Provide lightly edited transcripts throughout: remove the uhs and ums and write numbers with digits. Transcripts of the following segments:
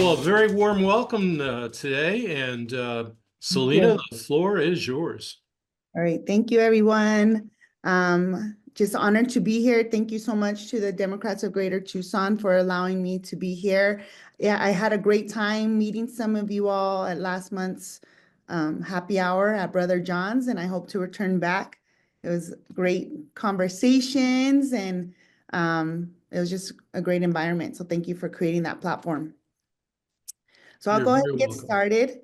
Well, a very warm welcome today. And Thank Selina, you. the floor is yours. All right. Thank you, everyone. Just honored to be here. Thank you so much to the Democrats of Greater Tucson for allowing me to be here. Yeah, I had a great time meeting some of you all at last month's happy hour at Brother John's, and I hope to return back. It was great conversations, and it was just a great environment. So thank you for creating that platform. So I'll You're go ahead very and get welcome. started.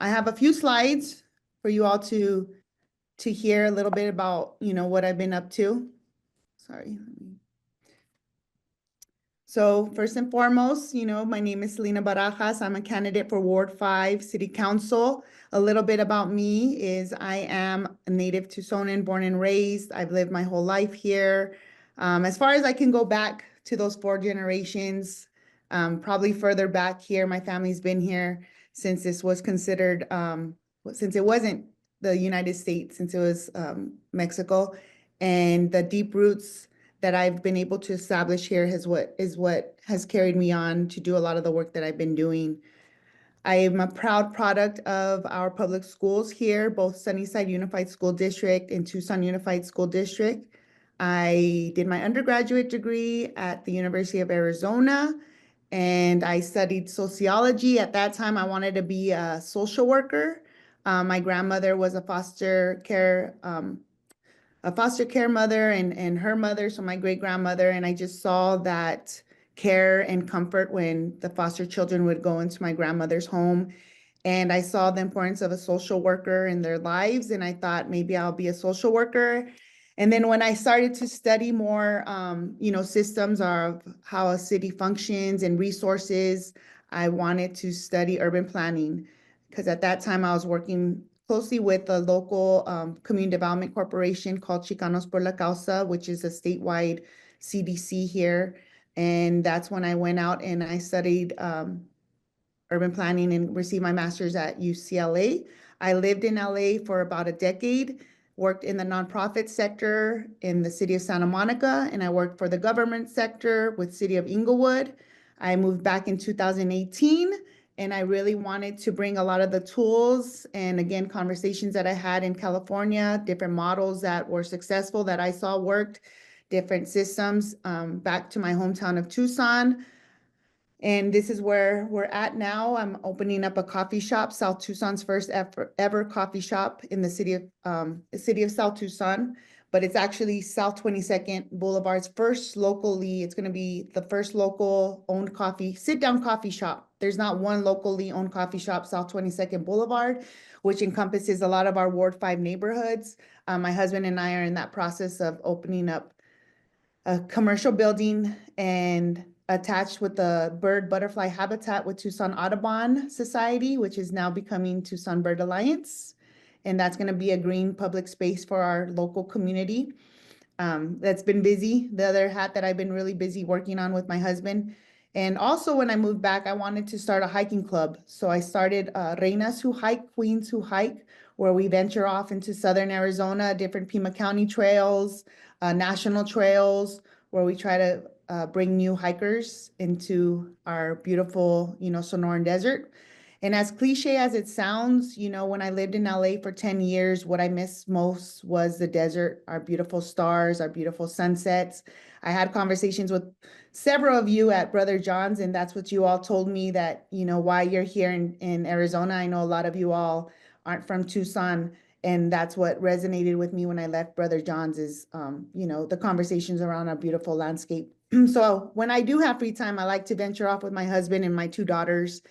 I have a few slides for you all to hear a little bit about, what I've been up to. Sorry. So first and foremost, my name is Selina Barajas. I'm a candidate for Ward 5 City Council. A little bit about me is I am a native Tucsonan, born and raised. I've lived my whole life here. As far as I can go back to those 4 generations, probably further back here, my family's been here since this was considered, since it wasn't the United States, since it was Mexico. And the deep roots that I've been able to establish here is what has carried me on to do a lot of the work that I've been doing. I am a proud product of our public schools here, both Sunnyside Unified School District and Tucson Unified School District. I did my undergraduate degree at the University of Arizona, and I studied sociology. At that time, I wanted to be a social worker. My grandmother was a foster care mother and her mother, so my great grandmother, and I just saw that care and comfort when the foster children would go into my grandmother's home. And I saw the importance of a social worker in their lives, and I thought maybe I'll be a social worker. And then when I started to study more, systems of how a city functions and resources, I wanted to study urban planning because at that time I was working closely with a local community development corporation called Chicanos por la Causa, which is a statewide CDC here. And that's when I went out and I studied urban planning and received my master's at UCLA. I lived in LA for about a decade, worked in the nonprofit sector in the city of Santa Monica, and I worked for the government sector with city of Inglewood. I moved back in 2018, and I really wanted to bring a lot of the tools and again, conversations that I had in California, different models that were successful that I saw worked, different systems back to my hometown of Tucson. And this is where we're at now. I'm opening up a coffee shop, South Tucson's first ever coffee shop in the city of South Tucson. But it's actually South 22nd Boulevard's first locally. It's going to be the first local owned sit-down coffee shop. There's not one locally owned coffee shop, South 22nd Boulevard, which encompasses a lot of our Ward 5 neighborhoods. My husband and I are in that process of opening up a commercial building and attached with the bird butterfly habitat with Tucson Audubon Society, which is now becoming Tucson Bird Alliance. And that's going to be a green public space for our local community. That's been busy. The other hat that I've been really busy working on with my husband. And also when I moved back, I wanted to start a hiking club. So I started Reinas Who Hike, Queens Who Hike, where we venture off into Southern Arizona, different Pima County trails, national trails, where we try to bring new hikers into our beautiful, Sonoran Desert. And as cliche as it sounds, when I lived in LA for 10 years, what I missed most was the desert, our beautiful stars, our beautiful sunsets. I had conversations with several of you at Brother John's, and that's what you all told me that, why you're here in Arizona. I know a lot of you all aren't from Tucson, and that's what resonated with me when I left Brother John's is, the conversations around our beautiful landscape. So when I do have free time, I like to venture off with my husband and my 2 daughters,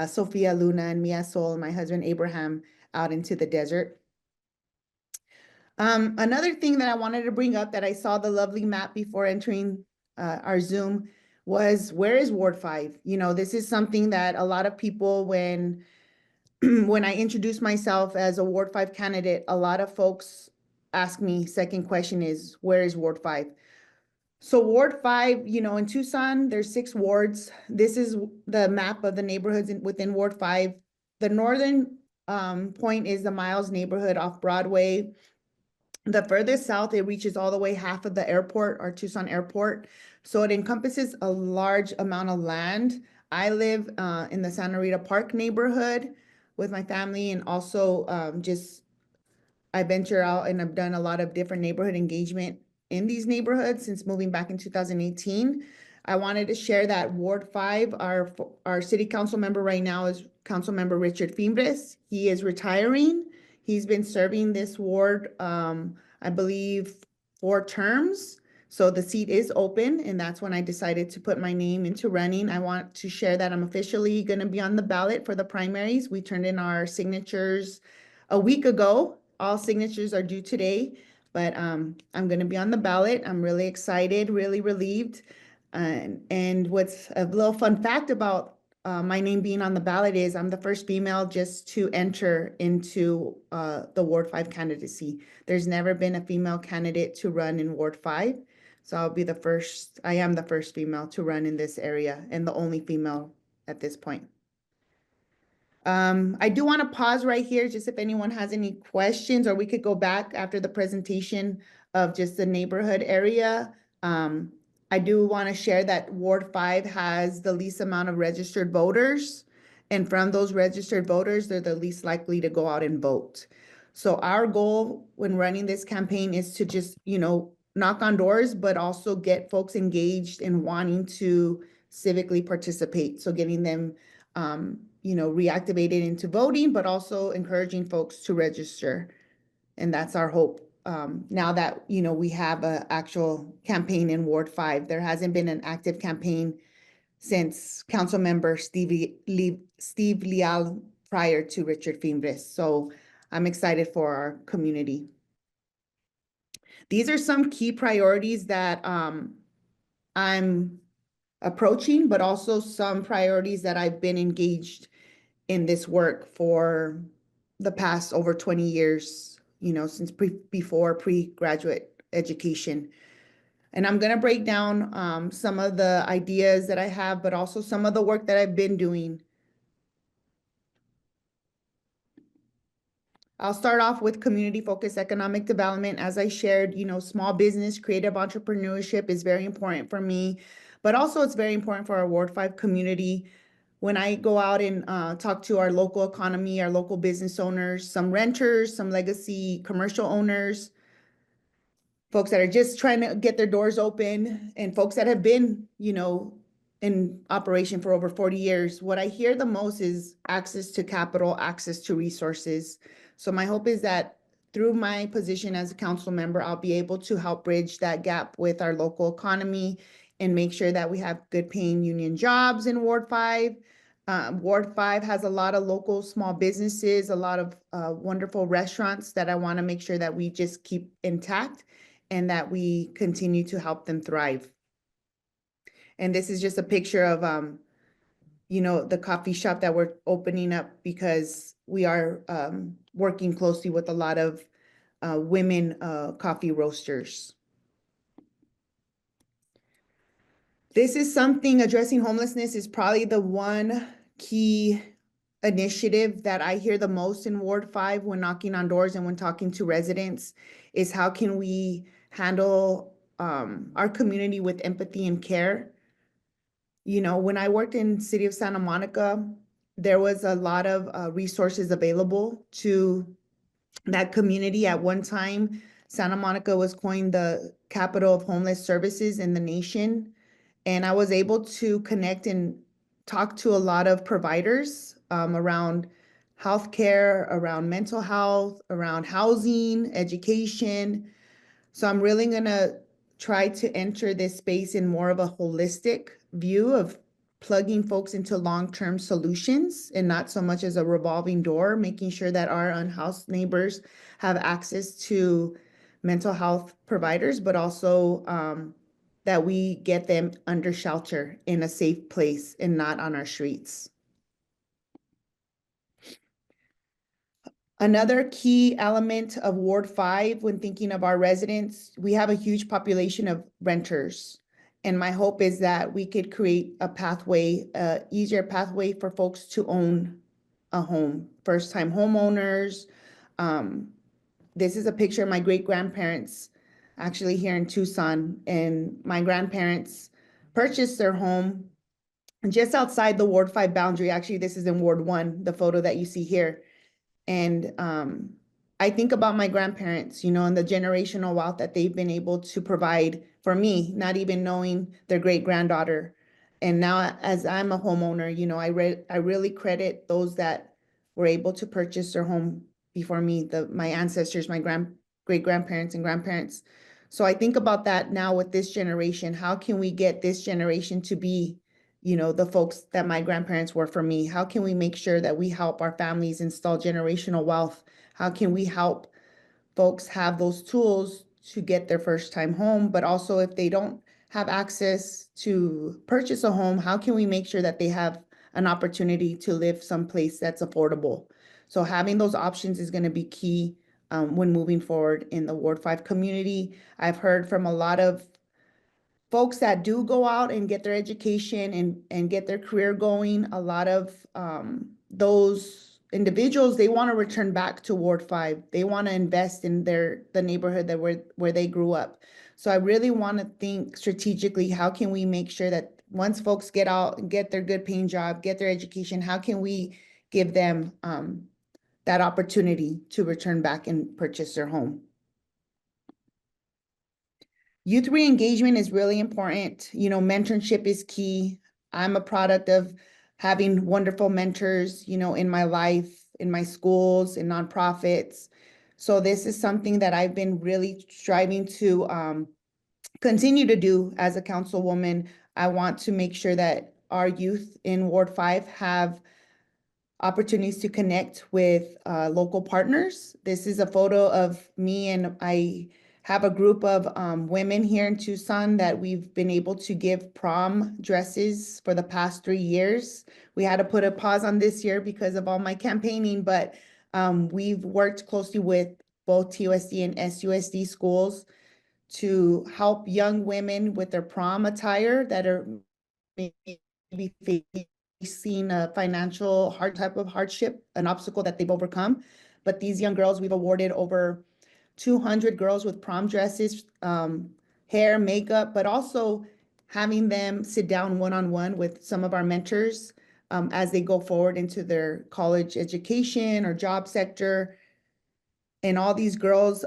Sophia Luna and Mia Sol, and my husband Abraham, out into the desert. Another thing that I wanted to bring up that I saw the lovely map before entering our Zoom was, where is Ward 5? This is something that a lot of people, when when I introduce myself as a Ward 5 candidate, a lot of folks ask me, second question is, where is Ward 5? So Ward 5, in Tucson, there's 6 wards. This is the map of the neighborhoods within Ward 5. The northern point is the Miles neighborhood off Broadway. The furthest south, it reaches all the way half of the airport, our Tucson airport. So it encompasses a large amount of land. I live in the Santa Rita Park neighborhood with my family, and also just I venture out and I've done a lot of different neighborhood engagement in these neighborhoods since moving back in 2018. I wanted to share that Ward 5, our city council member right now is Council Member Richard Fimbres. He is retiring. He's been serving this ward, I believe, 4 terms. So the seat is open, and that's when I decided to put my name into running. I want to share that I'm officially going to be on the ballot for the primaries. We turned in our signatures a week ago. All signatures are due today, but I'm going to be on the ballot. I'm really excited, really relieved. And what's a little fun fact about my name being on the ballot is I'm the first female just to enter into the Ward 5 candidacy. There's never been a female candidate to run in Ward 5. So I'll be the first, I am the first female to run in this area and the only female at this point. I do want to pause right here just if anyone has any questions, or we could go back after the presentation of just the neighborhood area. I do want to share that Ward 5 has the least amount of registered voters. And from those registered voters, they're the least likely to go out and vote. So our goal when running this campaign is to just, knock on doors, but also get folks engaged in wanting to civically participate. So getting them reactivated into voting, but also encouraging folks to register. And that's our hope. Now that, we have an actual campaign in Ward 5, there hasn't been an active campaign since Council Member Steve Leal prior to Richard Fimbres. So I'm excited for our community. These are some key priorities that I'm approaching, but also some priorities that I've been engaged in this work for the past over 20 years, since before pre-graduate education. And I'm going to break down some of the ideas that I have, but also some of the work that I've been doing. I'll start off with community-focused economic development. As I shared, small business, creative entrepreneurship is very important for me, but also it's very important for our Ward 5 community. When I go out and talk to our local economy, our local business owners, some renters, some legacy commercial owners, folks that are just trying to get their doors open, and folks that have been, in operation for over 40 years, what I hear the most is access to capital, access to resources. So my hope is that through my position as a council member, I'll be able to help bridge that gap with our local economy and make sure that we have good paying union jobs in Ward 5. Ward 5 has a lot of local small businesses, a lot of wonderful restaurants that I want to make sure that we just keep intact and that we continue to help them thrive. And this is just a picture of, the coffee shop that we're opening up because we are working closely with a lot of women coffee roasters. This is something, addressing homelessness is probably the one key initiative that I hear the most in Ward 5 when knocking on doors and when talking to residents, is how can we handle our community with empathy and care. When I worked in city of Santa Monica, there was a lot of resources available to that community. At one time, Santa Monica was coined the capital of homeless services in the nation. And I was able to connect and talk to a lot of providers around healthcare, around mental health, around housing, education. So I'm really gonna try to enter this space in more of a holistic view of plugging folks into long-term solutions and not so much as a revolving door, making sure that our unhoused neighbors have access to mental health providers, but also that we get them under shelter in a safe place and not on our streets. Another key element of Ward 5, when thinking of our residents, we have a huge population of renters. And my hope is that we could create a pathway, easier pathway for folks to own a home, first-time homeowners. This is a picture of my great-grandparents actually here in Tucson. And my grandparents purchased their home just outside the Ward 5 boundary. Actually, this is in Ward 1, the photo that you see here. And I think about my grandparents, and the generational wealth that they've been able to provide for me, not even knowing their great granddaughter. And now, as I'm a homeowner, I really credit those that were able to purchase their home before me, my ancestors, my great grandparents and grandparents. So I think about that now with this generation. How can we get this generation to be the folks that my grandparents were for me? How can we make sure that we help our families install generational wealth? How can we help folks have those tools to get their first time home? But also, if they don't have access to purchase a home, how can we make sure that they have an opportunity to live someplace that's affordable? So having those options is going to be key when moving forward in the Ward 5 community. I've heard from a lot of folks that do go out and get their education and get their career going. A lot of those individuals, they want to return back to Ward 5. They want to invest in the neighborhood that where they grew up. So I really want to think strategically, how can we make sure that once folks get out and get their good paying job, get their education, how can we give them that opportunity to return back and purchase their home? Youth re-engagement is really important. Mentorship is key. I'm a product of having wonderful mentors, in my life, in my schools, in nonprofits. So this is something that I've been really striving to continue to do as a councilwoman. I want to make sure that our youth in Ward 5 have opportunities to connect with local partners. This is a photo of me, and I have a group of women here in Tucson that we've been able to give prom dresses for the past 3 years. We had to put a pause on this year because of all my campaigning, but we've worked closely with both TUSD and SUSD schools to help young women with their prom attire that are maybe facing a financial type of hardship, an obstacle that they've overcome. But these young girls, we've awarded over 200 girls with prom dresses, hair, makeup, but also having them sit down one-on-one with some of our mentors as they go forward into their college education or job sector. And all these girls,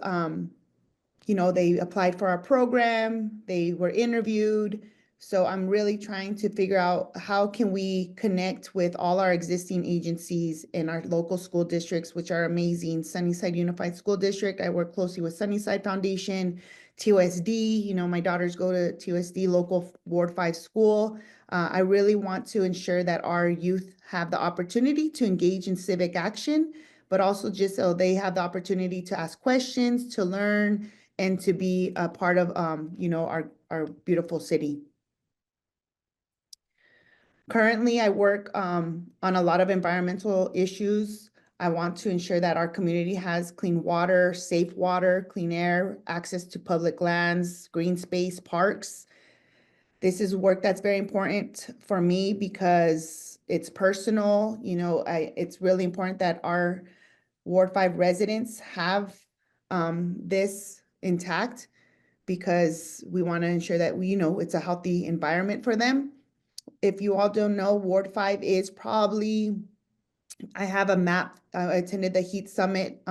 they applied for our program, they were interviewed. So I'm really trying to figure out how can we connect with all our existing agencies in our local school districts, which are amazing. Sunnyside Unified School District, I work closely with Sunnyside Foundation, TUSD, my daughters go to TUSD local Ward 5 school. I really want to ensure that our youth have the opportunity to engage in civic action, but also just so they have the opportunity to ask questions, to learn, and to be a part of, our beautiful city. Currently, I work on a lot of environmental issues. I want to ensure that our community has clean water, clean air, access to public lands, green space, parks. This is work that's very important for me because it's personal. It's really important that our Ward 5 residents have this intact, because we want to ensure that it's a healthy environment for them. If you all don't know, Ward 5 is probably, I have a map. I attended the Heat Summit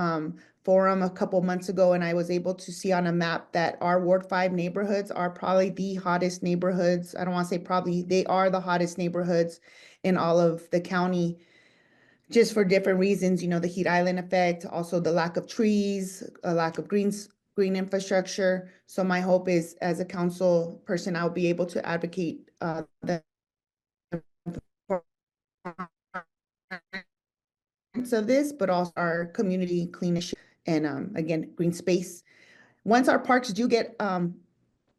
forum a couple months ago, and I was able to see on a map that our Ward 5 neighborhoods are probably the hottest neighborhoods. I don't want to say probably, they are the hottest neighborhoods in all of the county, just for different reasons, the heat island effect, also the lack of trees, a lack of green infrastructure. So my hope is, as a council person, I'll be able to advocate of this, but also our community clean and again, green space. Once our parks do get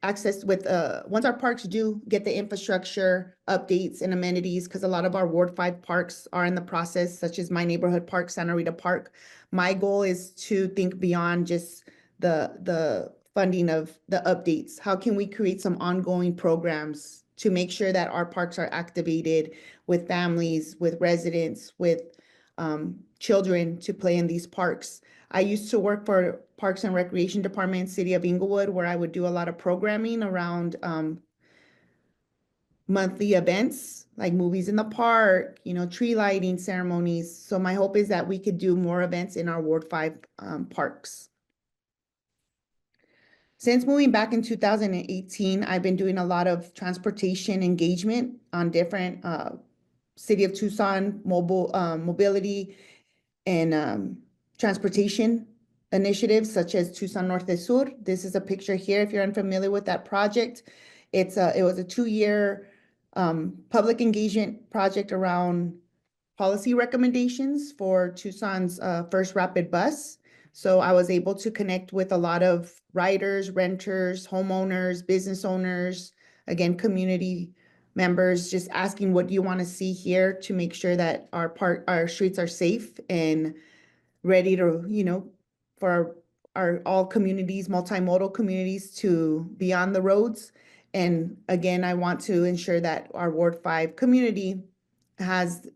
access with once our parks do get the infrastructure updates and amenities, because a lot of our Ward 5 parks are in the process, such as my neighborhood park, Santa Rita Park. My goal is to think beyond just the funding of the updates. How can we create some ongoing programs to make sure that our parks are activated with families, with residents, with children to play in these parks? I used to work for Parks and Recreation Department, City of Inglewood, where I would do a lot of programming around monthly events like movies in the park, tree lighting ceremonies. So my hope is that we could do more events in our Ward 5 parks. Since moving back in 2018, I've been doing a lot of transportation engagement on different City of Tucson mobility and transportation initiatives such as Tucson Norte Sur. This is a picture here if you're unfamiliar with that project. It was a 2-year public engagement project around policy recommendations for Tucson's first rapid bus. So I was able to connect with a lot of riders, renters, homeowners, business owners, again, community members, just asking what do you want to see here to make sure that our streets are safe and ready to, for our all communities, multimodal communities to be on the roads. And again, I want to ensure that our Ward 5 community has,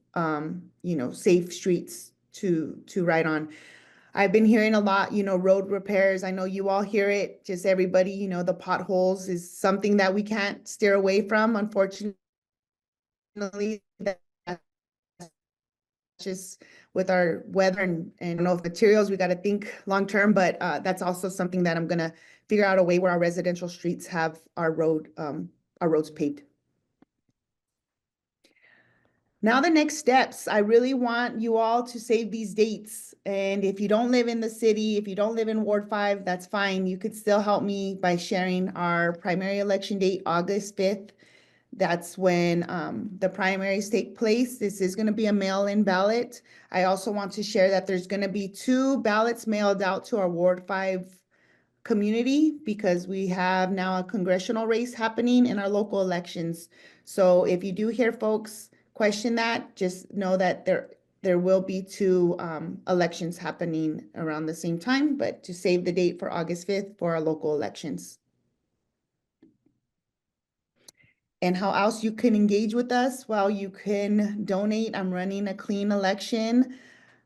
safe streets to ride on. I've been hearing a lot, road repairs. I know you all hear it, just everybody, the potholes is something that we can't steer away from, unfortunately. That's just with our weather and I don't know if materials, we got to think long term, but that's also something that I'm gonna figure out a way where our residential streets have our roads paved. Now the next steps, I really want you all to save these dates. And if you don't live in the city, if you don't live in Ward 5, that's fine. You could still help me by sharing our primary election date, August 5th. That's when the primaries take place. This is going to be a mail-in ballot. I also want to share that there's going to be 2 ballots mailed out to our Ward 5 community because we have now a congressional race happening in our local elections. So if you do hear folks question that, just know that there will be 2 elections happening around the same time, but to save the date for August 5th for our local elections. And how else you can engage with us? Well, you can donate. I'm running a clean election.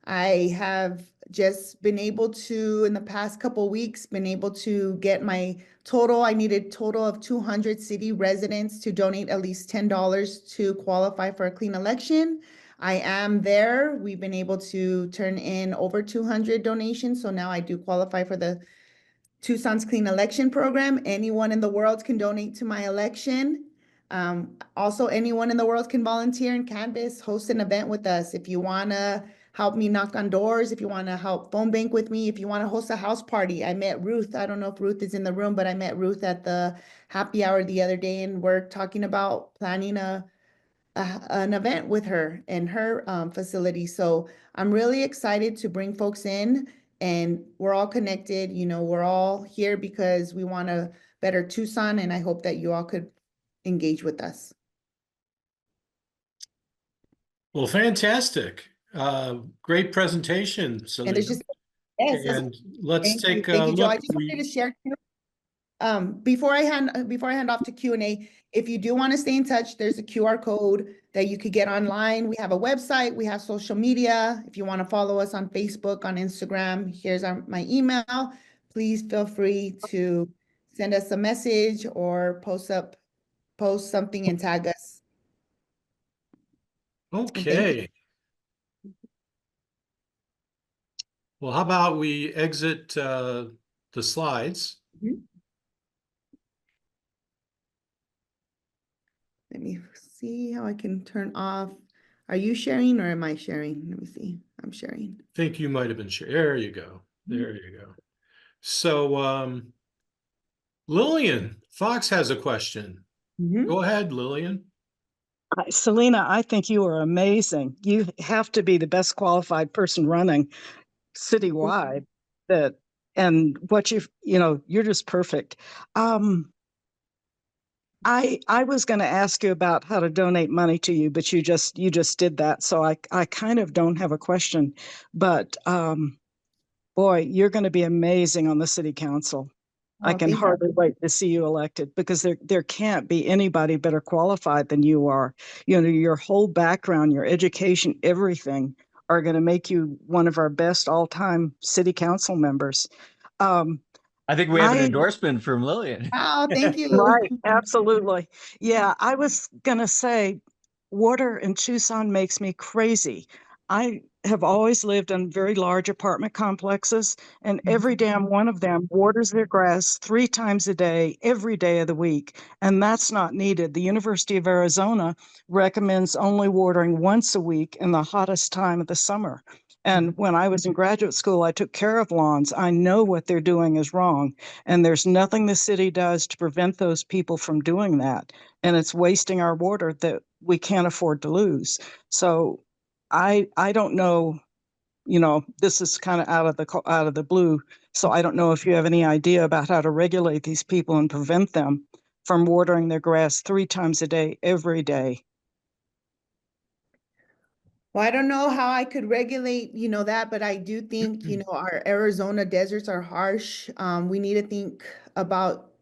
I have just been able to, in the past couple weeks, been able to get my total. I needed a total of 200 city residents to donate at least $10 to qualify for a clean election. I am there. We've been able to turn in over 200 donations. So now I do qualify for the Tucson's Clean Election Program. Anyone in the world can donate to my election. Also, anyone in the world can volunteer and canvas, host an event with us. If you want to help me knock on doors, if you want to help phone bank with me, if you want to host a house party. I met Ruth. I don't know if Ruth is in the room, but I met Ruth at the happy hour the other day, and we're talking about planning an event with her and her facility. So I'm really excited to bring folks in, and we're all connected. We're all here because we want a better Tucson, and I hope that you all could engage with us. Well, fantastic. Great presentation, And Selena. there's just, yes, And let's thank take you, a thank you, Joe. I look. just wanted to share, before I hand off to Q&A, if you do want to stay in touch, there's a QR code that you could get online. We have a website, we have social media. If you want to follow us on Facebook, on Instagram, here's my email. Please feel free to send us a message or post something and tag us. Okay. Well, how about we exit the slides? Mhm. Let me see how I can turn off. Are you sharing or am I sharing? Let me see. I'm sharing. I think you might have been sure. There you go. There you go. So Lillian Fox has a question. Go ahead, Lillian. Selena, I think you are amazing. You have to be the best qualified person running citywide. And what you're just perfect. I was going to ask you about how to donate money to you, but you just did that. So I kind of don't have a question, but boy, you're going to be amazing on the city council. I can hardly wait to see you elected because there can't be anybody better qualified than you are. Your whole background, your education, everything are going to make you one of our best all-time city council members. I think we have an I endorsement from Lillian. Oh, thank you. Right, absolutely. Yeah, I was gonna say, water in Tucson makes me crazy. I have always lived in very large apartment complexes, and every damn one of them waters their grass 3 times a day, every day of the week, and that's not needed. The University of Arizona recommends only watering once a week in the hottest time of the summer. And when I was in graduate school, I took care of lawns. I know what they're doing is wrong. And there's nothing the city does to prevent those people from doing that. And it's wasting our water that we can't afford to lose. So I don't know, this is kind of out of the blue. So I don't know if you have any idea about how to regulate these people and prevent them from watering their grass 3 times a day, every day. Well, I don't know how I could regulate, that, but I do think, our Arizona deserts are harsh. We need to think about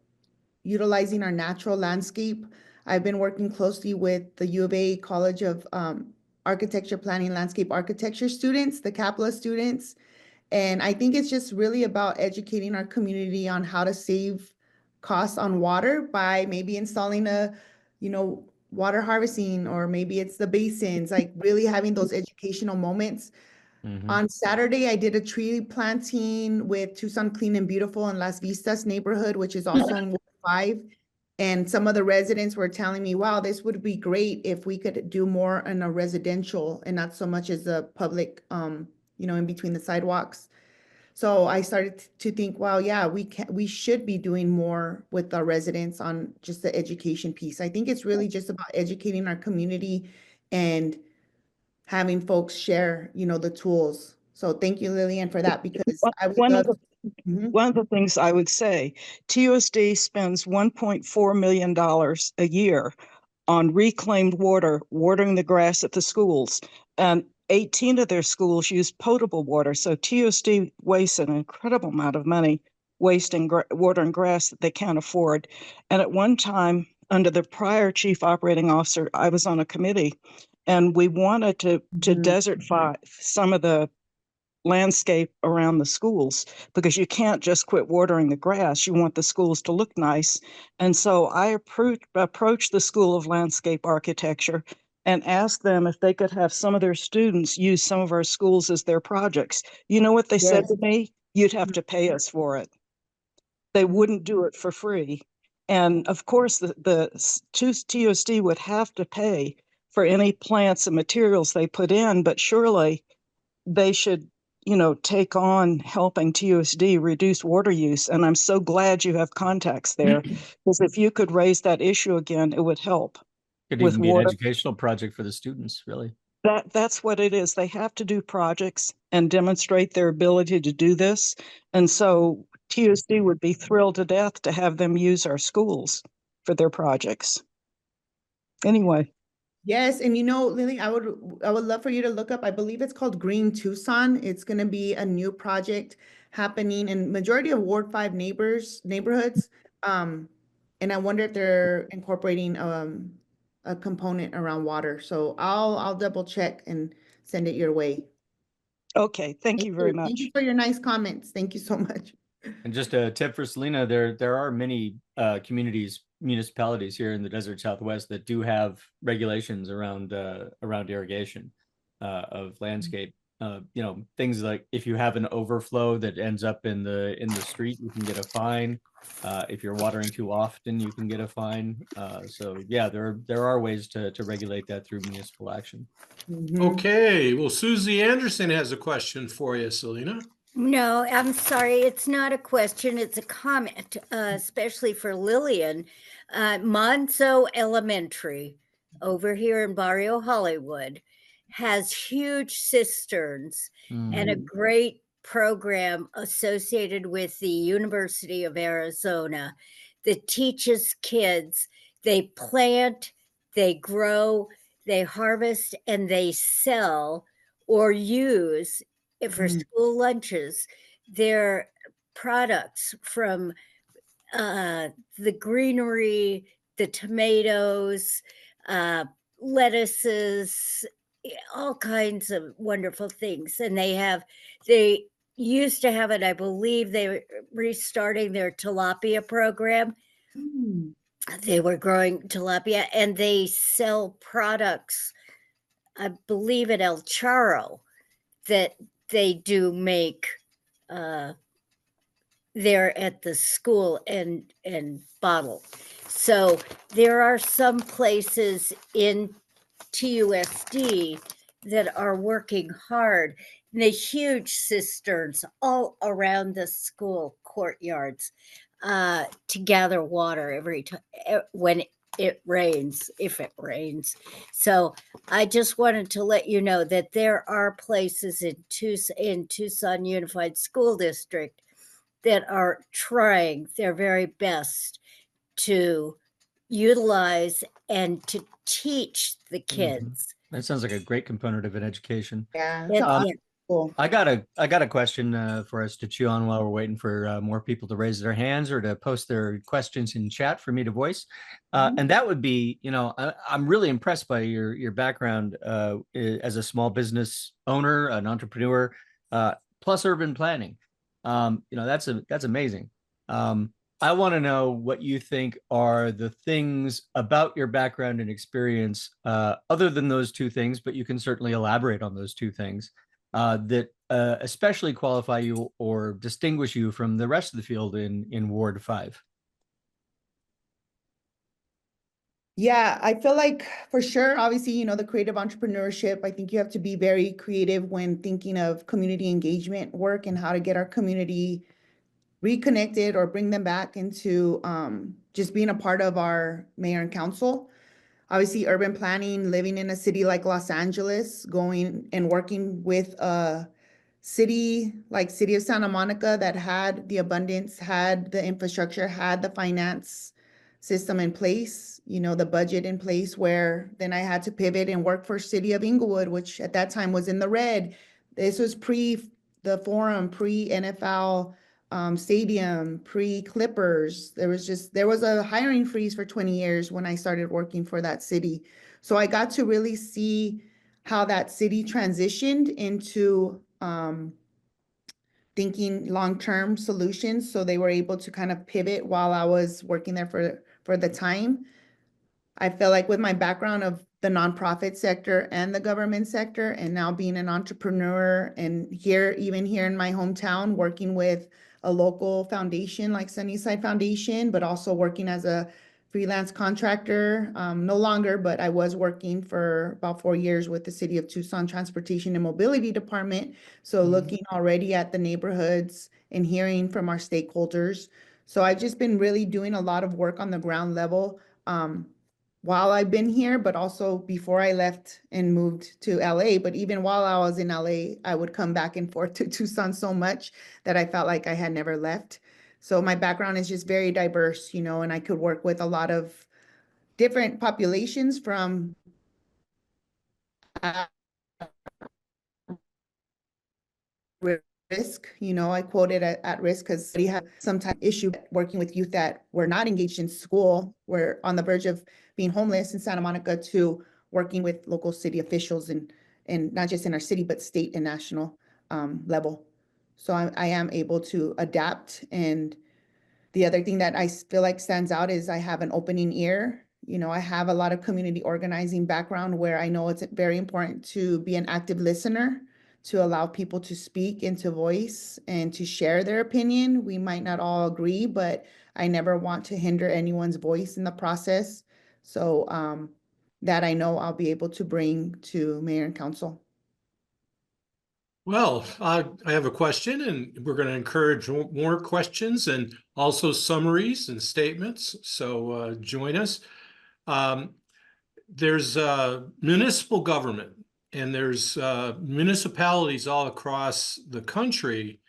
utilizing our natural landscape. I've been working closely with the U of A College of Architecture, Planning, Landscape Architecture students, the CAPLA students. And I think it's just really about educating our community on how to save costs on water by maybe installing water harvesting, or maybe it's the basins, like really having those educational moments. Mhm. On Saturday, I did a tree planting with Tucson Clean and Beautiful in Las Vistas neighborhood, which is also in Ward 5. And some of the residents were telling me, wow, this would be great if we could do more in a residential and not so much as a public, in between the sidewalks. So I started to think, wow, yeah, we should be doing more with our residents on just the education piece. I think it's really just about educating our community and having folks share, the tools. So thank you, Lillian, for that, because I would One of love. the Mhm. One of the things I would say, TUSD spends $1.4 million a year on reclaimed water, watering the grass at the schools. And 18 of their schools use potable water. So TUSD wastes an incredible amount of money wasting watering grass that they can't afford. And at one time, under the prior chief operating officer, I was on a committee, and we wanted to Mhm. desertify some of the landscape around the schools, because you can't just quit watering the grass. You want the schools to look nice. And so I approached the School of Landscape Architecture and asked them if they could have some of their students use some of our schools as their projects. You know what they said Yes. to me? You'd have to pay us for it. They wouldn't do it for free. And of course, the TUSD would have to pay for any plants and materials they put in, but surely they should, take on helping TUSD reduce water use. And I'm so glad you have contacts there, because if you could raise that issue again, it would help Could with even be an water. educational project for the students, really. That's what it is. They have to do projects and demonstrate their ability to do this. And so TUSD would be thrilled to death to have them use our schools for their projects. Anyway. Yes, and Lily, I would love for you to look up, I believe it's called Green Tucson. It's going to be a new project happening in majority of Ward 5 neighborhoods. And I wonder if they're incorporating a component around water. So I'll double check and send it your way. Okay, thank you very Thank you much. for your nice comments. Thank you so much. And just a tip for Selina, there are many municipalities here in the desert Southwest that do have regulations around irrigation of landscape. Things like if you have an overflow that ends up in the street, you can get a fine. If you're watering too often, you can get a fine. So yeah, there are ways to regulate that through municipal action. Okay, well, Susie Anderson has a question for you, Selina. No, I'm sorry. It's not a question. It's a comment, especially for Lillian. Monzo Elementary over here in Barrio Hollywood has huge cisterns and a great program associated with the University of Arizona that teaches kids. They plant, they grow, they harvest, and they sell or use for school lunches their products from the greenery, the tomatoes, lettuces, all kinds of wonderful things. And they used to have it. I believe they were restarting their tilapia program. Mm. They were growing tilapia and they sell products, I believe at El Charro, that they do make there at the school and bottle. So there are some places in TUSD that are working hard. And the huge cisterns all around the school courtyards to gather water every time when it rains, if it rains. So I just wanted to let you know that there are places in Tucson Unified School District that are trying their very best to utilize and to teach the kids. That sounds like a great component of an education. Yeah, It- so yeah. cool. I got a question for us to chew on while we're waiting for more people to raise their hands or to post their questions in chat for me to voice. And that would be, I'm really impressed by your background as a small business owner, an entrepreneur, plus urban planning. That's amazing. I want to know what you think are the things about your background and experience, other than those two things, but you can certainly elaborate on those two things that especially qualify you or distinguish you from the rest of the field in Ward 5. Yeah, I feel like for sure, obviously, the creative entrepreneurship, I think you have to be very creative when thinking of community engagement work and how to get our community reconnected or bring them back into just being a part of our mayor and council. Obviously, urban planning, living in a city like Los Angeles, going and working with a city like City of Santa Monica that had the abundance, had the infrastructure, had the finance system in place, the budget in place, where then I had to pivot and work for City of Inglewood, which at that time was in the red. This was pre the Forum, pre NFL stadium, pre Clippers. There was a hiring freeze for 20 years when I started working for that city. So I got to really see how that city transitioned into thinking long-term solutions. So they were able to kind of pivot while I was working there for the time. I feel like with my background of the nonprofit sector and the government sector, and now being an entrepreneur, and even here in my hometown, working with a local foundation like Sunnyside Foundation, but also working as a freelance contractor, no longer, but I was working for about 4 years with the City of Tucson Transportation and Mobility Department. So looking already at the neighborhoods and hearing from our stakeholders. So I've just been really doing a lot of work on the ground level while I've been here, but also before I left and moved to LA. But even while I was in LA, I would come back and forth to Tucson so much that I felt like I had never left. So my background is just very diverse, and I could work with a lot of different populations from risk, I quoted at risk because we have some type of issue working with youth that were not engaged in school, were on the verge of being homeless in Santa Monica, to working with local city officials and not just in our city, but state and national level. So I am able to adapt. And the other thing that I feel like stands out is I have an opening ear. I have a lot of community organizing background where I know it's very important to be an active listener, to allow people to speak and to voice and to share their opinion. We might not all agree, but I never want to hinder anyone's voice in the process. So that I know I'll be able to bring to mayor and council. Well, I have a question, and we're going to encourage more questions and also summaries and statements. So join us. There's municipal government, and there's municipalities all across the country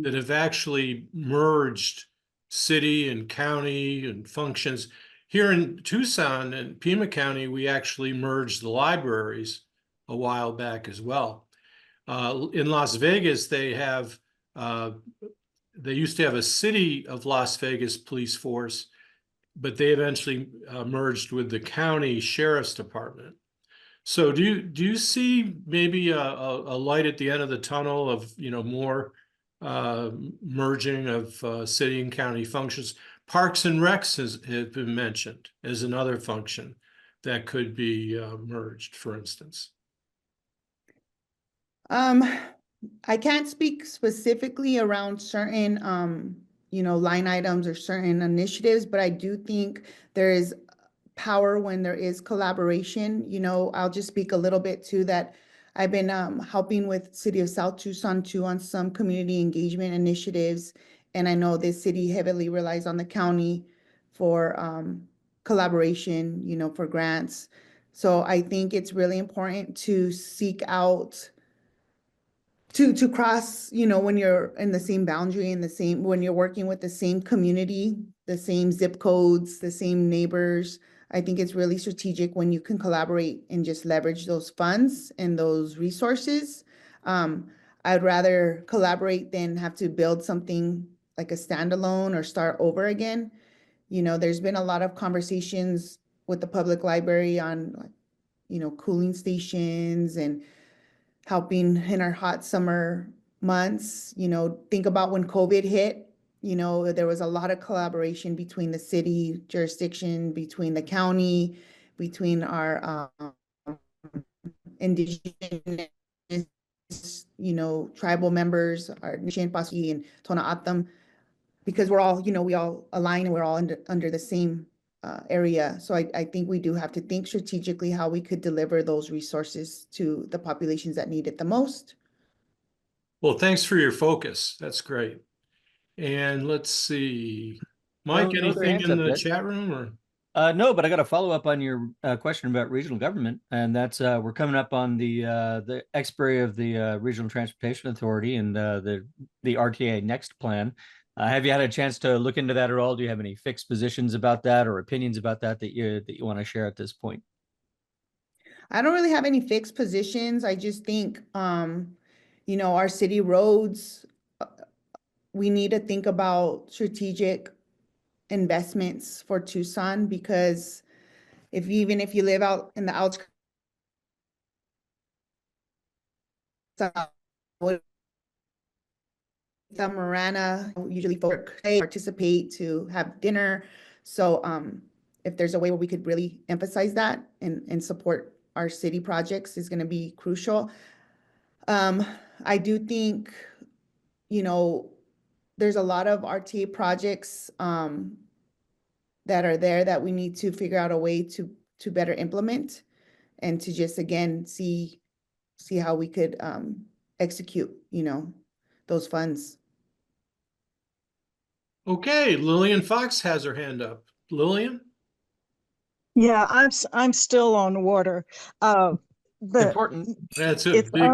that have actually merged city and county and functions. Here in Tucson and Pima County, we actually merged the libraries a while back as well. In Las Vegas, they used to have a City of Las Vegas police force, but they eventually merged with the county sheriff's department. So do you see maybe a light at the end of the tunnel of more merging of city and county functions. Parks and Recs has been mentioned as another function that could be merged, for instance. I can't speak specifically around certain, line items or certain initiatives, but I do think there is power when there is collaboration. I'll just speak a little bit to that. I've been helping with City of South Tucson too on some community engagement initiatives. And I know this city heavily relies on the county for collaboration, for grants. So I think it's really important to seek out to cross, when you're in the same boundary and when you're working with the same community, the same zip codes, the same neighbors. I think it's really strategic when you can collaborate and just leverage those funds and those resources. I'd rather collaborate than have to build something like a standalone or start over again. There's been a lot of conversations with the public library on, cooling stations and helping in our hot summer months. Think about when COVID hit, there was a lot of collaboration between the city jurisdiction, between the county, between our indigenous, tribal members, our Nishin, Pasi, and Tona Atam, because we're all, we all align and we're all under the same area. So I think we do have to think strategically how we could deliver those resources to the populations that need it the most. Well, thanks for your focus. That's great. And let's see, Mike, No other anything hands in up the yet. chat room or? No, but I got a follow up on your question about regional government, and that's we're coming up on the expiry of the Regional Transportation Authority and the RTA Next plan. Have you had a chance to look into that at all? Do you have any fixed positions about that or opinions about that you want to share at this point? I don't really have any fixed positions. I just think, our city roads, we need to think about strategic investments for Tucson, because even if you live out in the outskirts of Marana, usually folks participate to have dinner. So if there's a way where we could really emphasize that and support our city projects is going to be crucial. I do think, there's a lot of RTA projects that are there that we need to figure out a way to better implement and to just, again, see how we could execute, those funds. Okay, Lillian Fox has her hand up. Lillian? Yeah, I'm still on water. Important. That's a It's big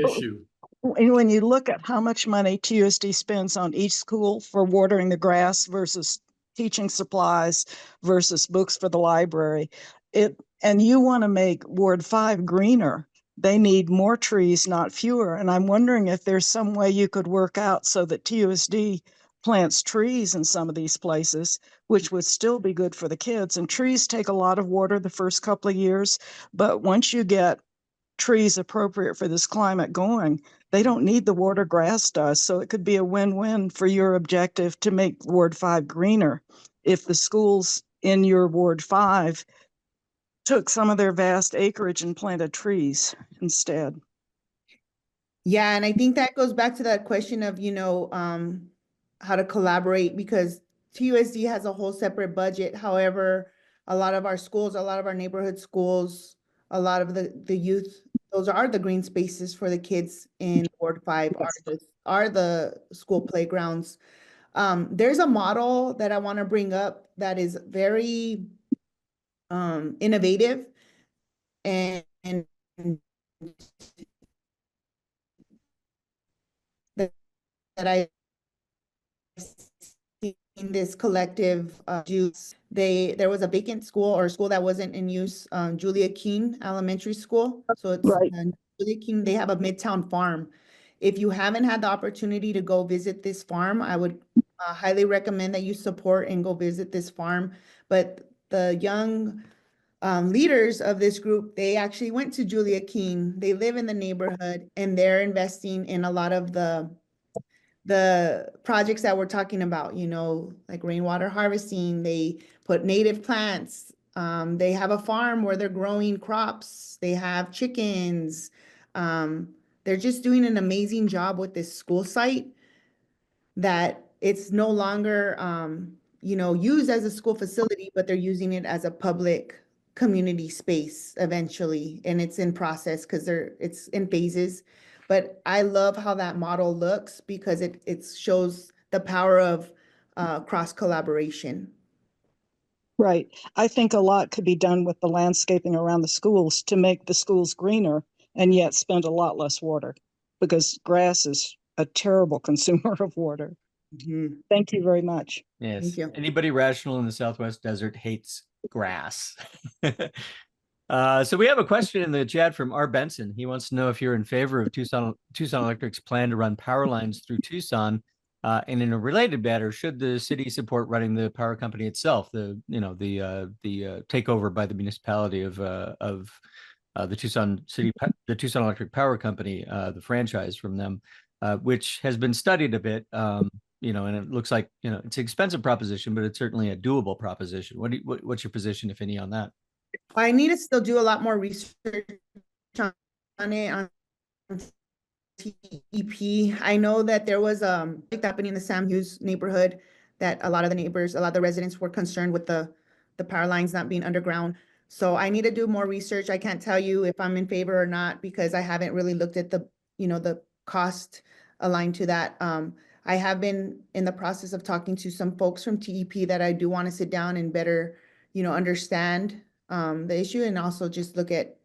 issue. when you look at how much money TUSD spends on each school for watering the grass versus teaching supplies versus books for the library, and you want to make Ward 5 greener, they need more trees, not fewer. And I'm wondering if there's some way you could work out so that TUSD plants trees in some of these places, which would still be good for the kids. And trees take a lot of water the first couple of years, but once you get trees appropriate for this climate going, they don't need the water grass does. So it could be a win-win for your objective to make Ward 5 greener if the schools in your Ward 5 took some of their vast acreage and planted trees instead. Yeah, and I think that goes back to that question of, how to collaborate, because TUSD has a whole separate budget. However, a lot of our schools, a lot of our neighborhood schools, a lot of the youth, those are the green spaces for the kids in Ward 5 are the school playgrounds. There's a model that I want to bring up that is very innovative and that I in this collective there was a vacant school or a school that wasn't in use, Julia Keene Elementary School. So it's Right. Julia Keene, they have a Midtown farm. If you haven't had the opportunity to go visit this farm, I would highly recommend that you support and go visit this farm. But the young leaders of this group, they actually went to Julia Keene. They live in the neighborhood and they're investing in a lot of the the projects that we're talking about, you know, like rainwater harvesting, they put native plants. They have a farm where they're growing crops. They have chickens. They're just doing an amazing job with this school site that it's no longer, you know, used as a school facility, but they're using it as a public community space eventually. And it's in process because it's in phases. But I love how that model looks because it shows the power of cross collaboration. Right. I think a lot could be done with the landscaping around the schools to make the schools greener and yet spend a lot less water because grass is a terrible consumer of water. Mhm. Thank you very much. Yes. Thank you. Anybody rational in the Southwest Desert hates grass. So we have a question in the chat from R. Benson. He wants to know if you're in favor of Tucson Electric's plan to run power lines through Tucson. And in a related matter, should the city support running the power company itself, the takeover by the municipality of the Tucson Electric Power Company, the franchise from them, which has been studied a bit. You know, and it looks like, you know, it's an expensive proposition, but it's certainly a doable proposition. What's your position, if any, on that? I need to still do a lot more research on it on TEP. I know that there was happening in the Sam Hughes neighborhood that a lot of the residents were concerned with the power lines not being underground. So I need to do more research. I can't tell you if I'm in favor or not because I haven't really looked at the, you know, the cost aligned to that. I have been in the process of talking to some folks from TEP that I do want to sit down and better, you know, understand the issue and also just look at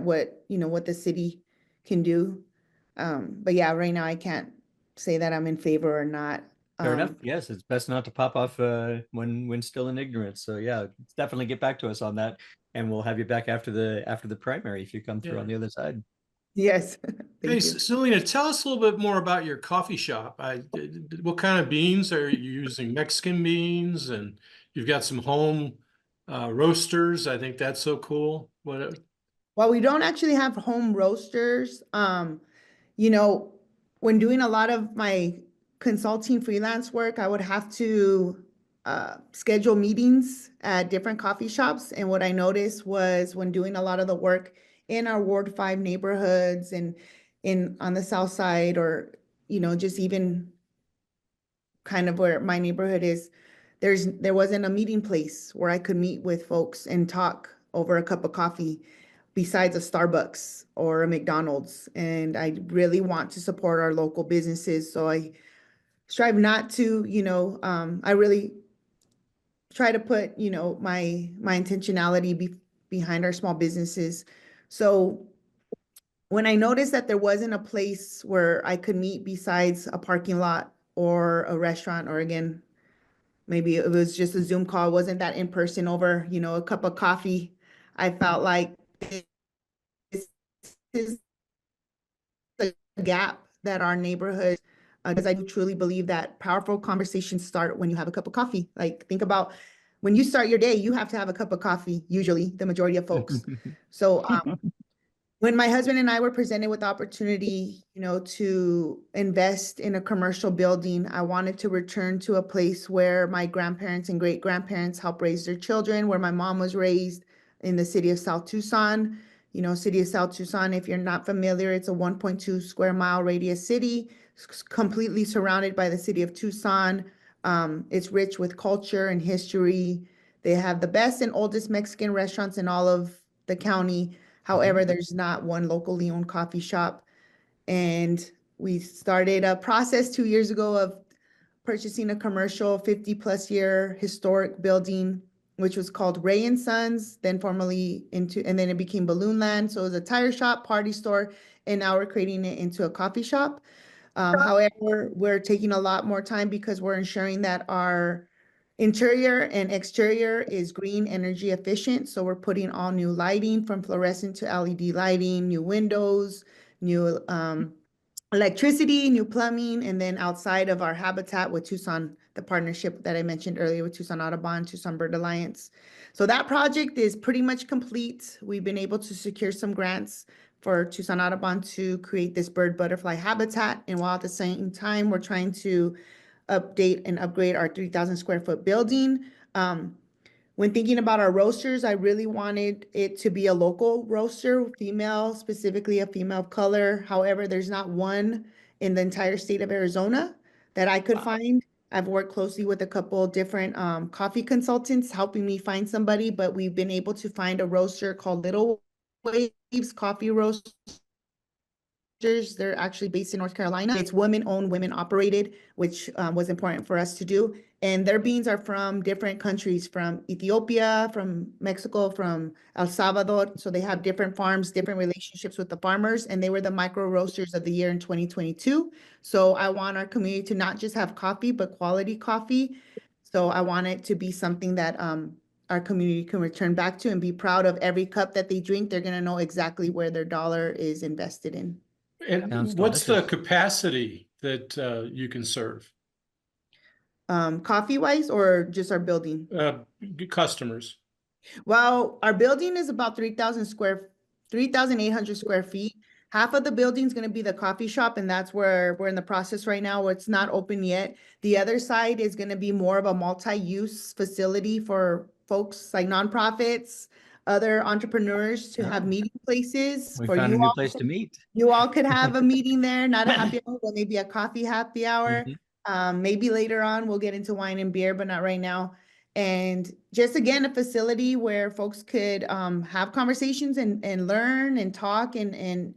what, you know, what the city can do. But yeah, right now I can't say that I'm in favor or not. Fair enough. Yes, it's best not to pop off when still in ignorance. So yeah, definitely get back to us on that, and we'll have you back after the primary if you come through on the other side. Yes. Hey, Thank you. Selina, tell us a little bit more about your coffee shop. What kind of beans are you using? Mexican beans, and you've got some home roasters. I think that's so cool. Well, we don't actually have home roasters. You know, when doing a lot of my consulting freelance work, I would have to schedule meetings at different coffee shops. And what I noticed was when doing a lot of the work in our Ward 5 neighborhoods and on the south side, or, you know, just even kind of where my neighborhood is, there wasn't a meeting place where I could meet with folks and talk over a cup of coffee besides a Starbucks or a McDonald's. And I really want to support our local businesses. So I strive not to, you know, I really try to put, you know, my intentionality behind our small businesses. So when I noticed that there wasn't a place where I could meet besides a parking lot or a restaurant, or again, maybe it was just a Zoom call, wasn't that in person over, you know, a cup of coffee, I felt like this is the gap that our neighborhood, because I do truly believe that powerful conversations start when you have a cup of coffee. Like, think about when you start your day, you have to have a cup of coffee, usually the majority of folks. So when my husband and I were presented with the opportunity, you know, to invest in a commercial building, I wanted to return to a place where my grandparents and great grandparents helped raise their children, where my mom was raised in the city of South Tucson. You know, city of South Tucson, if you're not familiar, it's a 1.2 square mile radius city, completely surrounded by the city of Tucson. It's rich with culture and history. They have the best and oldest Mexican restaurants in all of the county. However, there's not one locally owned coffee shop. And we started a process 2 years ago of purchasing a commercial 50+ year historic building, which was called Ray and Sons, then formerly and then it became Balloon Land. So it was a tire shop, party store, and now we're creating it into a coffee shop. However, we're taking a lot more time because we're ensuring that our interior and exterior is green energy efficient. So we're putting all new lighting from fluorescent to LED lighting, new windows, new electricity, new plumbing, and then outside of our habitat with Tucson, the partnership that I mentioned earlier with Tucson Audubon, Tucson Bird Alliance. So that project is pretty much complete. We've been able to secure some grants for Tucson Audubon to create this bird butterfly habitat. And while at the same time, we're trying to update and upgrade our 3,000 square foot building. When thinking about our roasters, I really wanted it to be a local roaster, female, specifically a female of color. However, there's not one in the entire state of Arizona that I could find. I've worked closely with a couple different coffee consultants helping me find somebody, but we've been able to find a roaster called Little Waves Coffee Roasters. They're actually based in North Carolina. It's women-owned, women-operated, which was important for us to do. And their beans are from different countries, from Ethiopia, from Mexico, from El Salvador. So they have different farms, different relationships with the farmers, and they were the micro roasters of the year in 2022. So I want our community to not just have coffee, but quality coffee. So I want it to be something that our community can return back to and be proud of. Every cup that they drink, they're going to know exactly where their dollar is invested in. And Sounds what's the delicious. capacity that you can serve Coffee wise or just our building? customers? Well, our building is about 3,800 square feet. Half of the building is going to be the coffee shop, and that's where we're in the process right now. It's not open yet. The other side is going to be more of a multi-use facility for folks like nonprofits, other entrepreneurs to have meeting places We for found you a new all. place to meet. You all could have a meeting there, not a happy hour, but maybe a coffee happy hour. Mhm. Maybe later on we'll get into wine and beer, but not right now. And just again, a facility where folks could have conversations and learn and talk and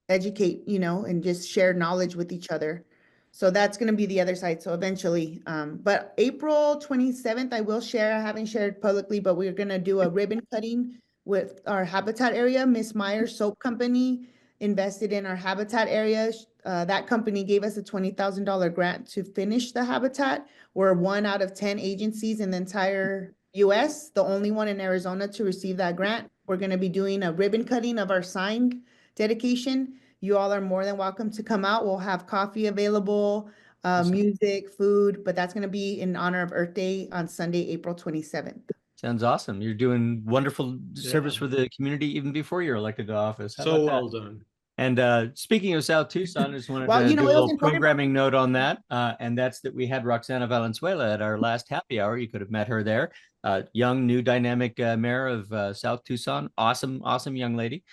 educate, you know, and just share knowledge with each other. So that's going to be the other side. So eventually, but April 27th, I will share. I haven't shared publicly, but we're going to do a ribbon cutting with our habitat area. Miss Myers Soap Company invested in our habitat area. That company gave us a $20,000 grant to finish the habitat. We're 1 out of 10 agencies in the entire US, the only one in Arizona to receive that grant. We're going to be doing a ribbon cutting of our sign dedication. You all are more than welcome to come out. We'll have coffee available, Awesome. music, food, but that's going to be in honor of Earth Day on Sunday, April 27th. Sounds awesome. You're doing wonderful service Yeah. for the community even before you're elected to office. How So about that? well done. And speaking of South Tucson, I just wanted Well, to you know, do a it was little important- programming note on that. And that's that we had Roxana Valenzuela at our last happy hour. You could have met her there. Young, new, dynamic mayor of South Tucson. Awesome, awesome young lady.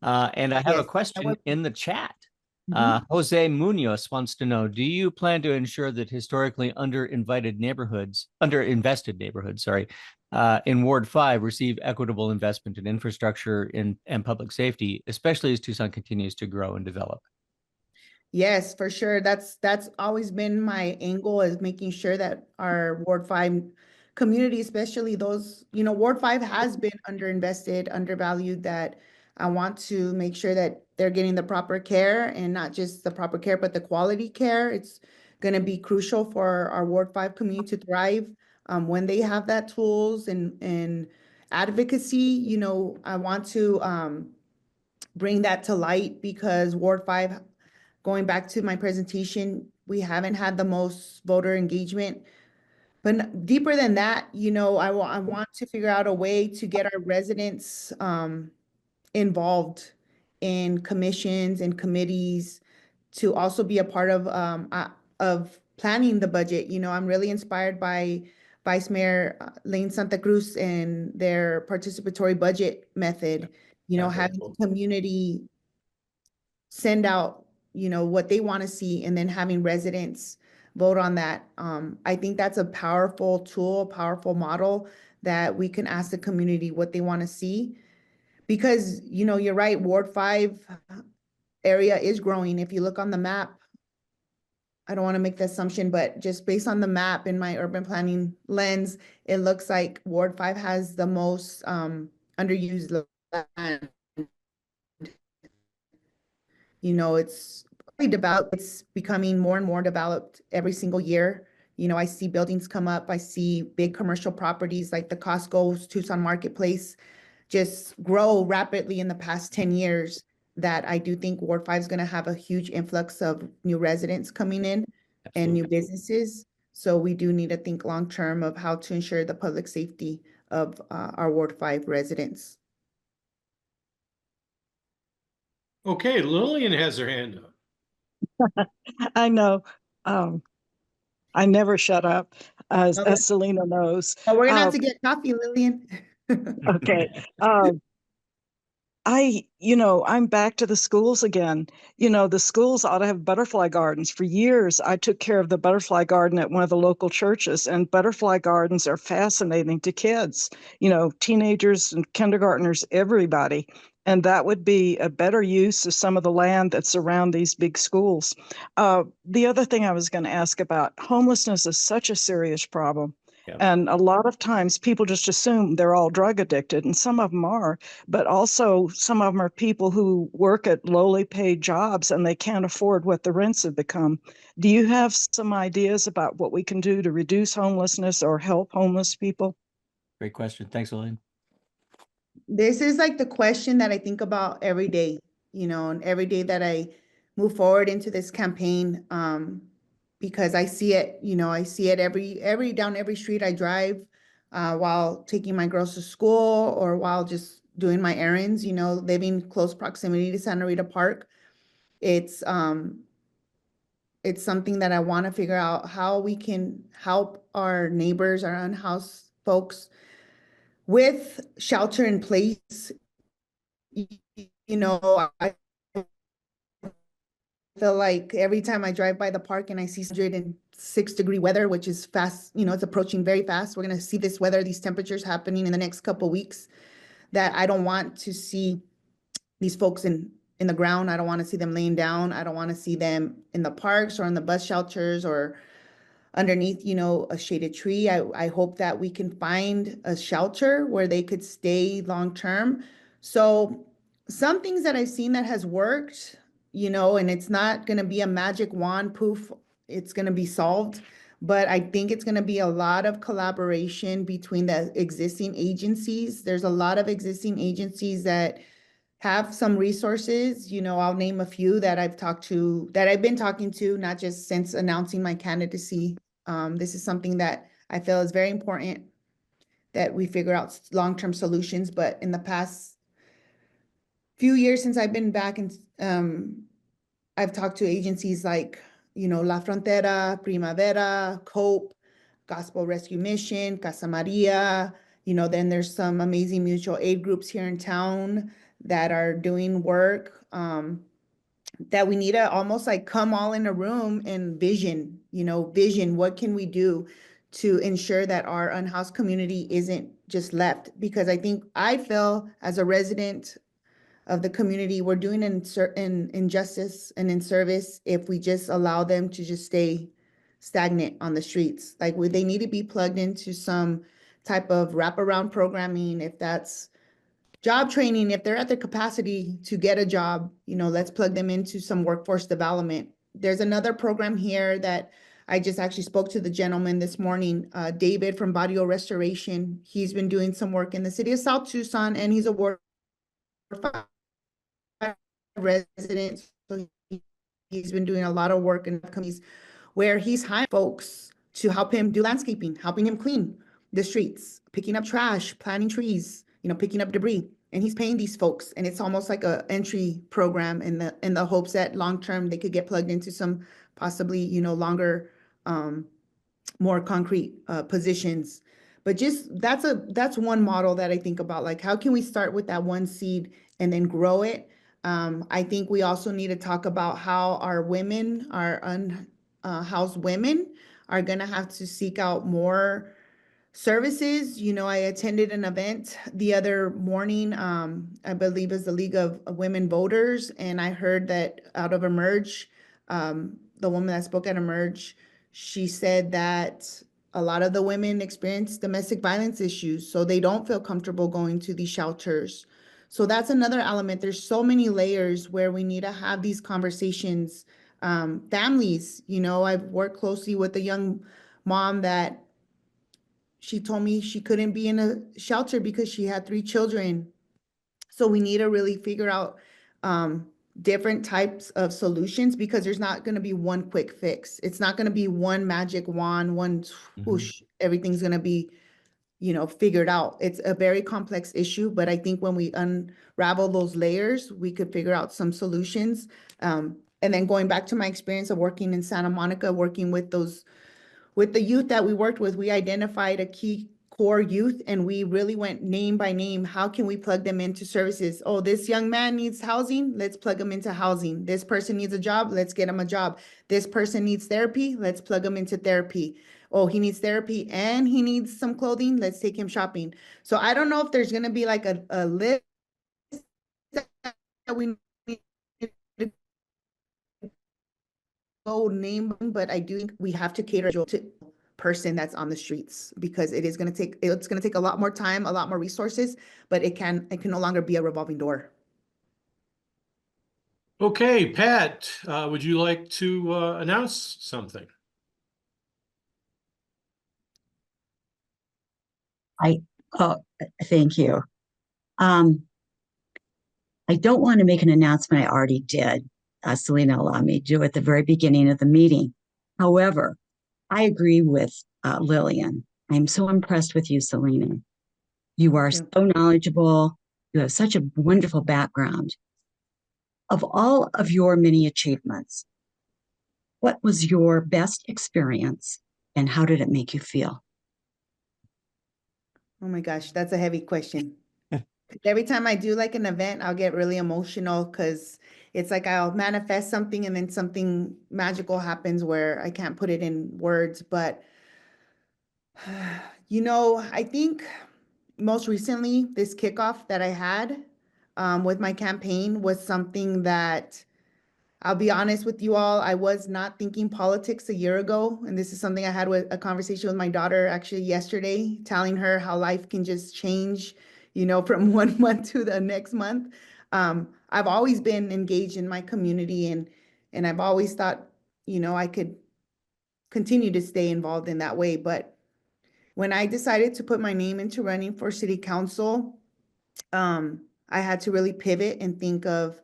And I have a Yes, question in the chat. Mhm. Jose Munoz wants to know, do you plan to ensure that historically underinvested neighborhoods, in Ward 5 receive equitable investment in infrastructure and public safety, especially as Tucson continues to grow and develop? Yes, for sure. That's always been my angle, is making sure that our Ward 5 community, especially those, you know, Ward 5 has been underinvested, undervalued, that I want to make sure that they're getting the proper care, and not just the proper care, but the quality care. It's going to be crucial for our Ward 5 community to thrive when they have that tools and advocacy. You know, I want to bring that to light, because Ward 5, going back to my presentation, we haven't had the most voter engagement. But deeper than that, you know, I want to figure out a way to get our residents involved in commissions and committees, to also be a part of planning the budget. You know, I'm really inspired by Vice Mayor Lane Santa Cruz and their participatory budget method. You know, having the community send out, you know, what they want to see, and then having residents vote on that. I think that's a powerful tool, powerful model that we can ask the community what they want to see. Because, you know, you're right, Ward 5 area is growing. If you look on the map, I don't want to make the assumption, but just based on the map in my urban planning lens, it looks like Ward 5 has the most underused land. You know, it's really developed. It's becoming more and more developed every single year. You know, I see buildings come up. I see big commercial properties like the Costco's Tucson Marketplace just grow rapidly in the past 10 years, that I do think Ward 5 is going to have a huge influx of new residents coming in and new businesses. So we do need to think long-term of how to ensure the public safety of our Ward 5 residents. Okay, Lillian has her hand up. I know. I never shut up, Okay. as Selena knows. Oh, we're gonna have Uh, to get coffee, Lillian. okay. I'm back to the schools again. The schools ought to have butterfly gardens. For years, I took care of the butterfly garden at one of the local churches, and butterfly gardens are fascinating to kids, teenagers and kindergartners, everybody. And that would be a better use of some of the land that's around these big schools. The other thing I was going to ask about, homelessness is such a serious problem. Yeah. And a lot of times people just assume they're all drug addicted, and some of them are, but also some of them are people who work at lowly paid jobs and they can't afford what the rents have become. Do you have some ideas about what we can do to reduce homelessness or help homeless people? Great question. Thanks, Lillian. This is like the question that I think about every day, and every day that I move forward into this campaign, because I see it, I see it down every street I drive, while taking my girls to school or while just doing my errands, living close proximity to Santa Rita Park. It's something that I want to figure out how we can help our neighbors, our unhoused folks with shelter in place. I feel like every time I drive by the park and I see 106-degree weather, which is fast, it's approaching very fast. We're going to see this weather, these temperatures happening in the next couple of weeks, that I don't want to see these folks in the ground. I don't want to see them laying down. I don't want to see them in the parks or in the bus shelters or underneath, a shaded tree. I hope that we can find a shelter where they could stay long term. So some things that I've seen that has worked, and it's not going to be a magic wand poof, it's going to be solved. But I think it's going to be a lot of collaboration between the existing agencies. There's a lot of existing agencies that have some resources. I'll name a few that I've been talking to, not just since announcing my candidacy. This is something that I feel is very important, that we figure out long-term solutions. But in the past few years since I've been back, and I've talked to agencies like, La Frontera, Primavera, COPE, Gospel Rescue Mission, Casa Maria. Then there's some amazing mutual aid groups here in town that are doing work, that we need to almost like come all in a room and vision, what can we do to ensure that our unhoused community isn't just left? Because I feel as a resident of the community, we're doing an injustice and in service if we just allow them to just stay stagnant on the streets. Like, they need to be plugged into some type of wraparound programming, if that's job training, if they're at the capacity to get a job, let's plug them into some workforce development. There's another program here that I just actually spoke to the gentleman this morning, David from Barrio Restoration. He's been doing some work in the city of South Tucson, and he's a Ward 5 resident. So he's been doing a lot of work in companies where he's hiring folks to help him do landscaping, helping him clean the streets, picking up trash, planting trees, picking up debris. And he's paying these folks, and it's almost like a entry program in the hopes that long term they could get plugged into some possibly, longer, more concrete positions. But just that's one model that I think about, like, how can we start with that one seed and then grow it? I think we also need to talk about how our women, our unhoused women, are going to have to seek out more services. I attended an event the other morning, I believe is the League of Women Voters, and I heard that out of Emerge, the woman that spoke at Emerge, she said that a lot of the women experience domestic violence issues, so they don't feel comfortable going to these shelters. So that's another element. There's so many layers where we need to have these conversations. Families, I've worked closely with a young mom that she told me she couldn't be in a shelter because she had 3 children. So we need to really figure out different types of solutions, because there's not going to be one quick fix. It's not going to be one magic wand, one whoosh, everything's going to be figured out. It's a very complex issue, but I think when we unravel those layers, we could figure out some solutions. And then going back to my experience of working in Santa Monica, working with the youth that we worked with, we identified a key core youth and we really went name by name. How can we plug them into services? Oh, this young man needs housing. Let's plug him into housing. This person needs a job. Let's get him a job. This person needs therapy. Let's plug him into therapy. Oh, he needs therapy and he needs some clothing. Let's take him shopping. So I don't know if there's going to be like a list that we need to go name, but I do think we have to cater to person that's on the streets because it's going to take a lot more time, a lot more resources, but it can no longer be a revolving door. Okay, Pat, would you like to announce something? Thank you. I don't want to make an announcement. I already did. Selina allowed me to do it at the very beginning of the meeting. However, I agree with Lillian. I'm so impressed with you, Selina. You are so knowledgeable. You have such a wonderful background. Of all of your many achievements, what was your best experience and how did it make you feel? Oh my gosh, that's a heavy question. Every time I do like an event, I'll get really emotional because it's like I'll manifest something and then something magical happens where I can't put it in words. But, I think most recently, this kickoff that I had with my campaign was something that I'll be honest with you all, I was not thinking politics a year ago. And this is something I had with a conversation with my daughter actually yesterday, telling her how life can just change, from 1 month to the next month. I've always been engaged in my community and I've always thought, I could continue to stay involved in that way. But when I decided to put my name into running for city council, I had to really pivot and think of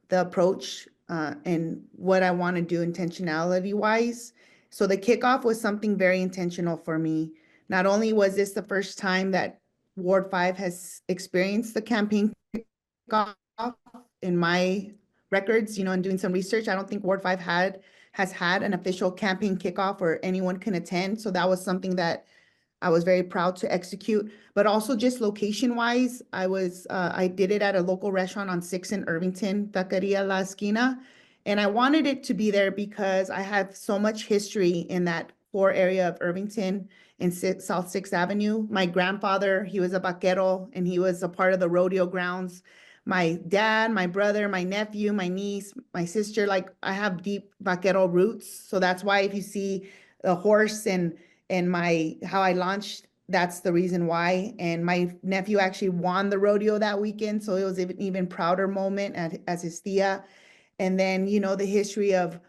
the approach and what I want to do intentionality wise. So the kickoff was something very intentional for me. Not only was this the first time that Ward 5 has experienced the campaign kickoff in my records, and doing some research, I don't think Ward 5 has had an official campaign kickoff where anyone can attend. So that was something that I was very proud to execute, but also just location wise, I did it at a local restaurant on 6th and Irvington, Taqueria La Esquina. And I wanted it to be there because I have so much history in that core area of Irvington and South 6th Avenue. My grandfather, he was a vaquero and he was a part of the rodeo grounds. My dad, my brother, my nephew, my niece, my sister, like I have deep vaquero roots. So that's why if you see the horse and how I launched, that's the reason why. And my nephew actually won the rodeo that weekend. So it was an even prouder moment as his tia. And then, the history of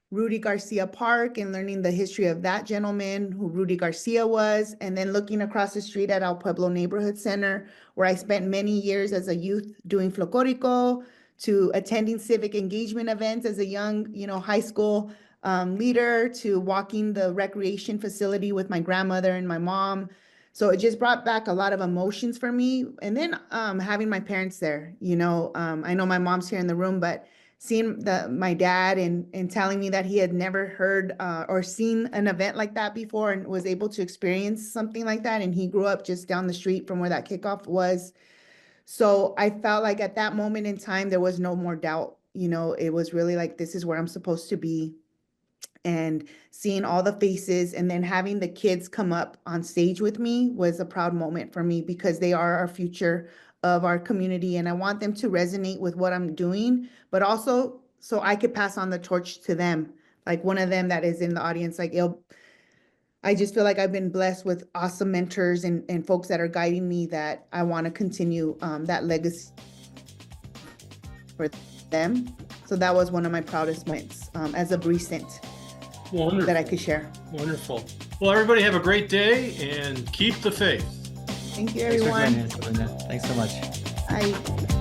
Rudy Garcia Park and learning the history of that gentleman, who Rudy Garcia was, and then looking across the street at El Pueblo Neighborhood Center, where I spent many years as a youth doing Flocorico, to attending civic engagement events as a young, high school leader, to walking the recreation facility with my grandmother and my mom. So it just brought back a lot of emotions for me. And then having my parents there, I know my mom's here in the room, but seeing my dad and telling me that he had never heard or seen an event like that before and was able to experience something like that. And he grew up just down the street from where that kickoff was. So I felt like at that moment in time, there was no more doubt. It was really like, this is where I'm supposed to be. And seeing all the faces and then having the kids come up on stage with me was a proud moment for me because they are our future of our community. And I want them to resonate with what I'm doing, but also so I could pass on the torch to them. Like one of them that is in the audience, I just feel like I've been blessed with awesome mentors and folks that are guiding me that I want to continue that legacy for them. So that was one of my proudest moments as a recent. Wonderful. That I could share. Wonderful. Well, everybody have a great day and keep the faith. Thank you, everyone. Thanks so much. Bye.